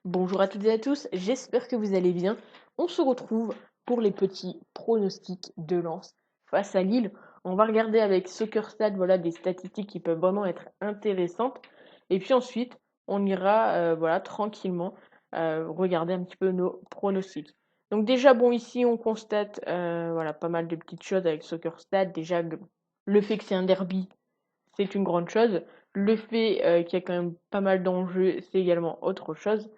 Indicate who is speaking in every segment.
Speaker 1: Bonjour à toutes et à tous, j'espère que vous allez bien. On se retrouve pour les petits pronostics de Lens face à Lille. On va regarder avec SoccerStat voilà, des statistiques qui peuvent vraiment être intéressantes. Et puis ensuite, on ira voilà, tranquillement regarder un petit peu nos pronostics. Donc déjà, bon, ici, on constate voilà, pas mal de petites choses avec SoccerStat. Déjà, le fait que c'est un derby, c'est une grande chose. Le fait qu'il y a quand même pas mal d'enjeux, c'est également autre chose.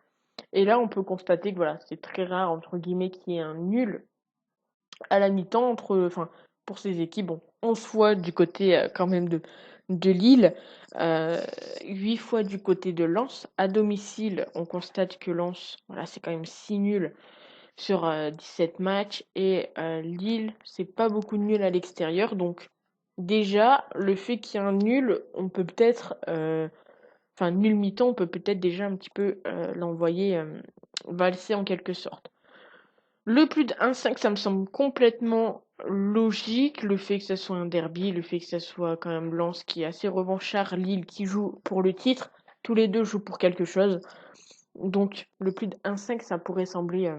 Speaker 1: Et là, on peut constater que voilà, c'est très rare, entre guillemets, qu'il y ait un nul à la mi-temps enfin, pour ces équipes. Bon, 11 fois du côté quand même de Lille, 8 fois du côté de Lens. À domicile, on constate que Lens, voilà, c'est quand même 6 nuls sur 17 matchs. Et Lille, c'est pas beaucoup de nuls à l'extérieur. Donc, déjà, le fait qu'il y ait un nul, on peut peut-être enfin nul mi-temps, on peut peut-être déjà un petit peu l'envoyer valser en quelque sorte. Le plus de 1,5, ça me semble complètement logique. Le fait que ça soit un derby, le fait que ça soit quand même Lens qui est assez revanchard, Lille qui joue pour le titre, tous les deux jouent pour quelque chose. Donc le plus de 1,5, ça pourrait sembler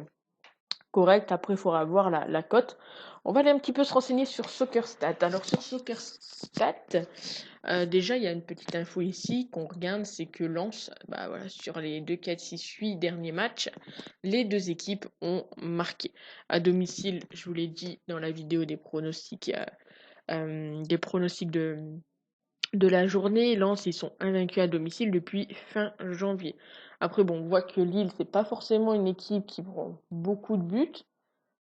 Speaker 1: correct. Après, il faudra voir la cote. On va aller un petit peu se renseigner sur SoccerStat. Alors sur SoccerStat, déjà, il y a une petite info ici qu'on regarde, c'est que Lens, bah voilà, sur les 2, 4, 6, 8 derniers matchs, les deux équipes ont marqué. À domicile, je vous l'ai dit dans la vidéo des pronostics de la journée, Lens, ils sont invaincus à domicile depuis fin janvier. Après, bon, on voit que Lille, c'est pas forcément une équipe qui prend beaucoup de buts,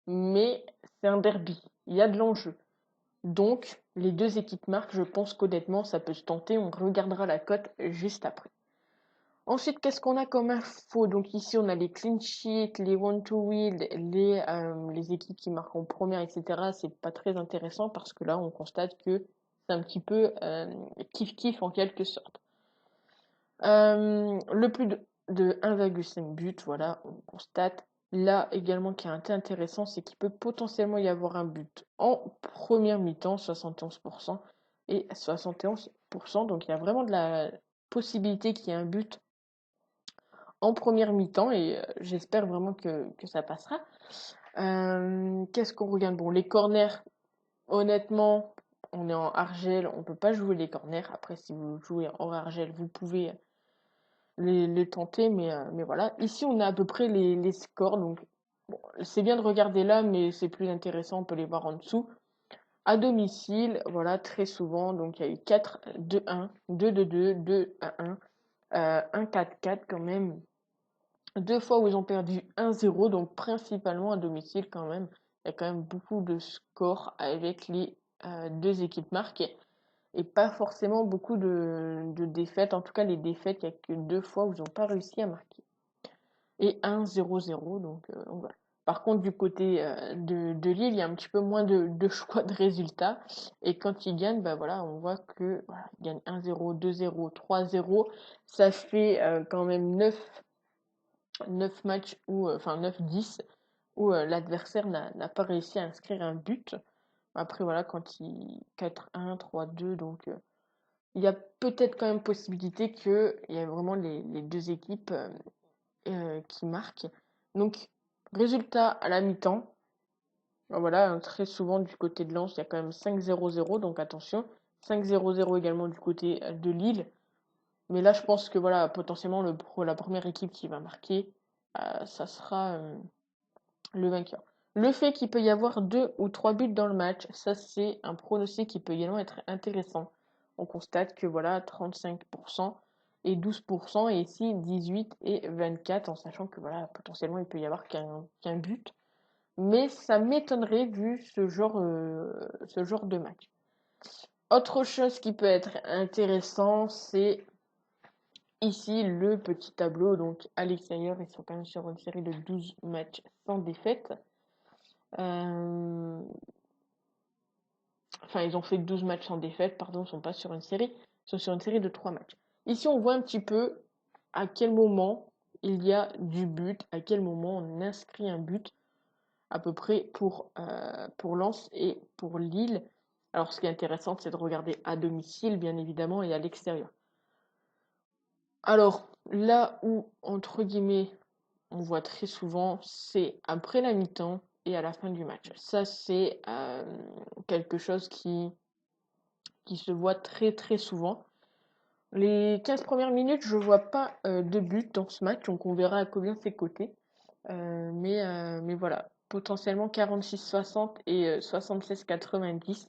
Speaker 1: mais c'est un derby. Il y a de l'enjeu. Donc, les deux équipes marquent, je pense qu'honnêtement, ça peut se tenter. On regardera la cote juste après. Ensuite, qu'est-ce qu'on a comme info? Donc ici, on a les clean sheets, les one to win, les équipes qui marquent en première, etc. C'est pas très intéressant parce que là, on constate que c'est un petit peu kiff-kiff en quelque sorte. Le plus de 1,5 but, voilà, on constate. Là également, qui est intéressant, c'est qu'il peut potentiellement y avoir un but en première mi-temps, 71% et 71%. Donc il y a vraiment de la possibilité qu'il y ait un but en première mi-temps et j'espère vraiment que ça passera. Qu'est-ce qu'on regarde? Bon, les corners, honnêtement, on est en argel, on peut pas jouer les corners. Après, si vous jouez en argel, vous pouvez les tenter, mais voilà. Ici, on a à peu près les scores, donc bon, c'est bien de regarder là, mais c'est plus intéressant, on peut les voir en dessous. À domicile, voilà, très souvent, donc il y a eu 4-2-1, 2-2-2, 2-1-1, 1-4-4 quand même. Deux fois où ils ont perdu 1-0, donc principalement à domicile quand même. Il y a quand même beaucoup de scores avec les deux équipes marquées et pas forcément beaucoup de défaites. En tout cas, les défaites, il n'y a que deux fois où ils n'ont pas réussi à marquer. Et 1-0-0, donc voilà. Par contre, du côté de Lille, il y a un petit peu moins de choix de résultats. Et quand ils gagnent, bah voilà, on voit que voilà, ils gagnent 1-0, 2-0, 3-0. Ça fait quand même 9 matchs, enfin 9-10, où l'adversaire n'a pas réussi à inscrire un but. Après, voilà, quand il 4-1, 3-2, donc il y a peut-être quand même possibilité qu'il y ait vraiment les deux équipes qui marquent. Donc, résultat à la mi-temps, voilà, très souvent du côté de Lens, il y a quand même 5-0-0, donc attention. 5-0-0 également du côté de Lille. Mais là, je pense que voilà, potentiellement, la première équipe qui va marquer, ça sera le vainqueur. Le fait qu'il peut y avoir 2 ou 3 buts dans le match, ça c'est un pronostic qui peut également être intéressant. On constate que voilà, 35% et 12%, et ici 18 et 24, en sachant que voilà, potentiellement il peut y avoir qu'un but. Mais ça m'étonnerait vu ce genre de match. Autre chose qui peut être intéressant, c'est ici le petit tableau. Donc à l'extérieur, ils sont quand même sur une série de 12 matchs sans défaite. Euh, Enfin, ils ont fait 12 matchs sans défaite, pardon, ils ne sont pas sur une série, ils sont sur une série de 3 matchs. Ici, on voit un petit peu à quel moment il y a du but, à quel moment on inscrit un but, à peu près pour Lens et pour Lille. Alors, ce qui est intéressant, c'est de regarder à domicile, bien évidemment, et à l'extérieur. Alors, là où, entre guillemets, on voit très souvent, c'est après la mi-temps et à la fin du match. Ça, c'est quelque chose qui se voit très très souvent. Les 15 premières minutes, je vois pas de but dans ce match, donc on verra à combien c'est coté. Mais voilà, potentiellement 46-60 et 76-90,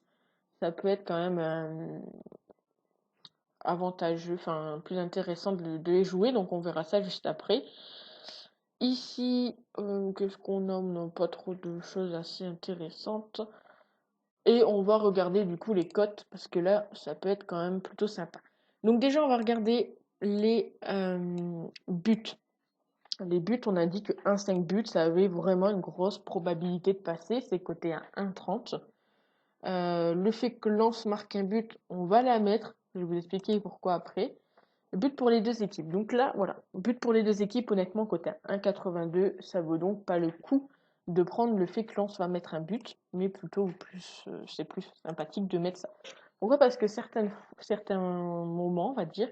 Speaker 1: ça peut être quand même avantageux, enfin plus intéressant de les jouer, donc on verra ça juste après. Ici, qu'est-ce qu'on nomme? Non, pas trop de choses assez intéressantes. Et on va regarder du coup les cotes, parce que là, ça peut être quand même plutôt sympa. Donc déjà, on va regarder les buts. Les buts, on a dit que 1,5 buts, ça avait vraiment une grosse probabilité de passer. C'est coté à 1,30. Le fait que Lens marque un but, on va la mettre. Je vais vous expliquer pourquoi après. But pour les deux équipes. Donc là, voilà. But pour les deux équipes, honnêtement, côté 1,82, ça vaut donc pas le coup de prendre le fait que Lens va mettre un but, mais plutôt c'est plus sympathique de mettre ça. Pourquoi? Parce que certains moments, on va dire,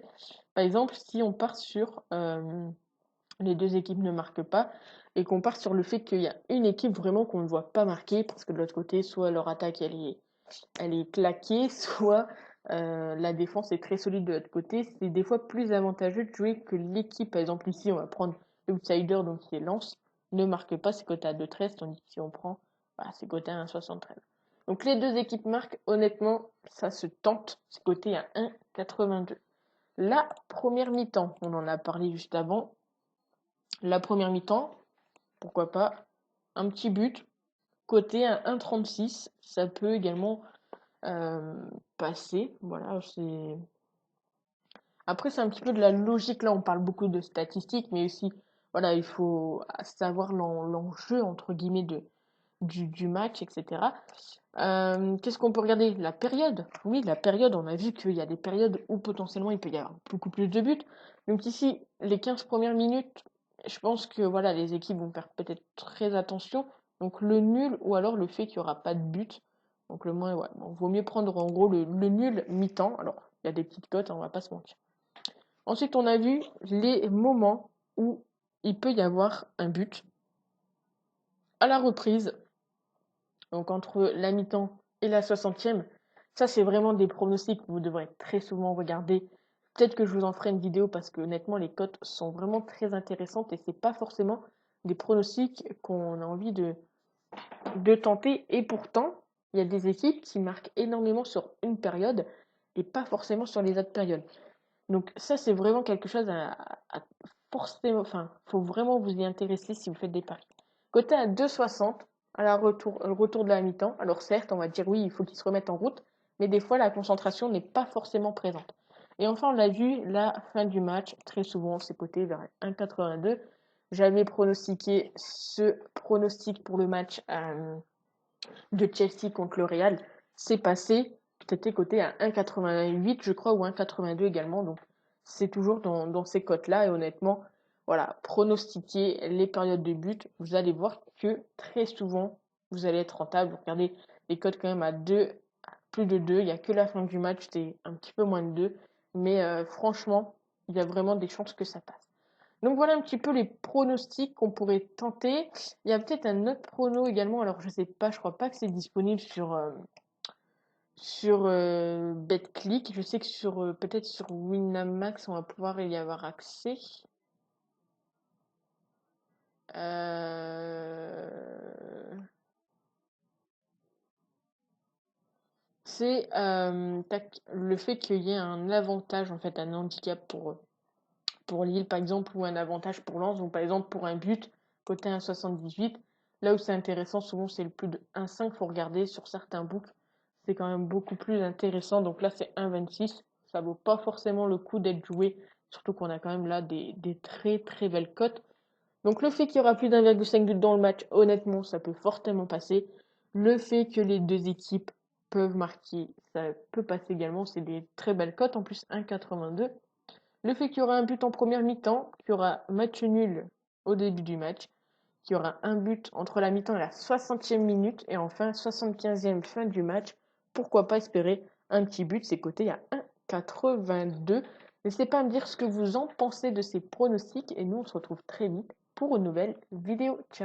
Speaker 1: par exemple, si on part sur les deux équipes ne marquent pas et qu'on part sur le fait qu'il y a une équipe vraiment qu'on ne voit pas marquer parce que de l'autre côté, soit leur attaque elle est claquée, soit la défense est très solide de l'autre côté. C'est des fois plus avantageux de jouer que l'équipe. Par exemple, ici, on va prendre l'outsider, donc qui est Lens, ne marque pas, c'est coté à 2,13, tandis que si on prend, c'est coté à 1,73. Donc les deux équipes marquent, honnêtement, ça se tente, c'est coté à 1,82. La première mi-temps, on en a parlé juste avant. La première mi-temps, pourquoi pas, un petit but, coté à 1,36, ça peut également passer. Voilà, c'est. Après, c'est un petit peu de la logique. Là, on parle beaucoup de statistiques, mais aussi, voilà, il faut savoir l'enjeu, entre guillemets, du match, etc. Qu'est-ce qu'on peut regarder? La période. Oui, la période, on a vu qu'il y a des périodes où potentiellement il peut y avoir beaucoup plus de buts. Donc ici, les 15 premières minutes, je pense que voilà, les équipes vont faire peut-être très attention. Donc le nul ou alors le fait qu'il n'y aura pas de but. Donc le moins, ouais, bon, vaut mieux prendre en gros le nul mi-temps. Alors, il y a des petites cotes, on va pas se mentir. Ensuite, on a vu les moments où il peut y avoir un but. À la reprise, donc entre la mi-temps et la 60e, ça c'est vraiment des pronostics que vous devrez très souvent regarder. Peut-être que je vous en ferai une vidéo parce que honnêtement les cotes sont vraiment très intéressantes et c'est pas forcément des pronostics qu'on a envie de tenter. Et pourtant, il y a des équipes qui marquent énormément sur une période et pas forcément sur les autres périodes. Donc ça c'est vraiment quelque chose à forcément, enfin, faut vraiment vous y intéresser si vous faites des paris. Côté à 2,60 à le retour de la mi-temps. Alors certes, on va dire oui, il faut qu'ils se remettent en route, mais des fois la concentration n'est pas forcément présente. Et enfin, on l'a vu, la fin du match, très souvent, c'est coté vers 1,82. J'avais pronostiqué ce pronostic pour le match de Chelsea contre le Real. C'est passé, c'était coté à 1,88, je crois, ou 1,82 également. Donc, c'est toujours dans ces cotes-là. Et honnêtement, voilà, pronostiquer les périodes de but, vous allez voir que très souvent, vous allez être rentable. Regardez les cotes quand même à 2, plus de 2. Il n'y a que la fin du match, c'est un petit peu moins de 2. Mais franchement, il y a vraiment des chances que ça passe. Donc voilà un petit peu les pronostics qu'on pourrait tenter. Il y a peut-être un autre prono également. Alors je sais pas, je crois pas que c'est disponible sur BetClick. Je sais que sur peut-être sur Winamax on va pouvoir y avoir accès. C'est le fait qu'il y ait un avantage en fait, un handicap pour Lille par exemple ou un avantage pour Lens. Donc par exemple pour un but côté 1,78. Là où c'est intéressant souvent c'est le plus de 1,5. Faut regarder sur certains books. C'est quand même beaucoup plus intéressant. Donc là c'est 1,26. Ça vaut pas forcément le coup d'être joué. Surtout qu'on a quand même là des très très belles cotes. Donc le fait qu'il y aura plus d'1,5 but dans le match, honnêtement, ça peut fortement passer. Le fait que les deux équipes peuvent marquer, ça peut passer également. C'est des très belles cotes. En plus 1,82. Le fait qu'il y aura un but en première mi-temps, qu'il y aura match nul au début du match, qu'il y aura un but entre la mi-temps et la 60e minute, et enfin 75e fin du match, pourquoi pas espérer un petit but, c'est coté à 1,82. N'hésitez pas à me dire ce que vous en pensez de ces pronostics et nous on se retrouve très vite pour une nouvelle vidéo. Ciao!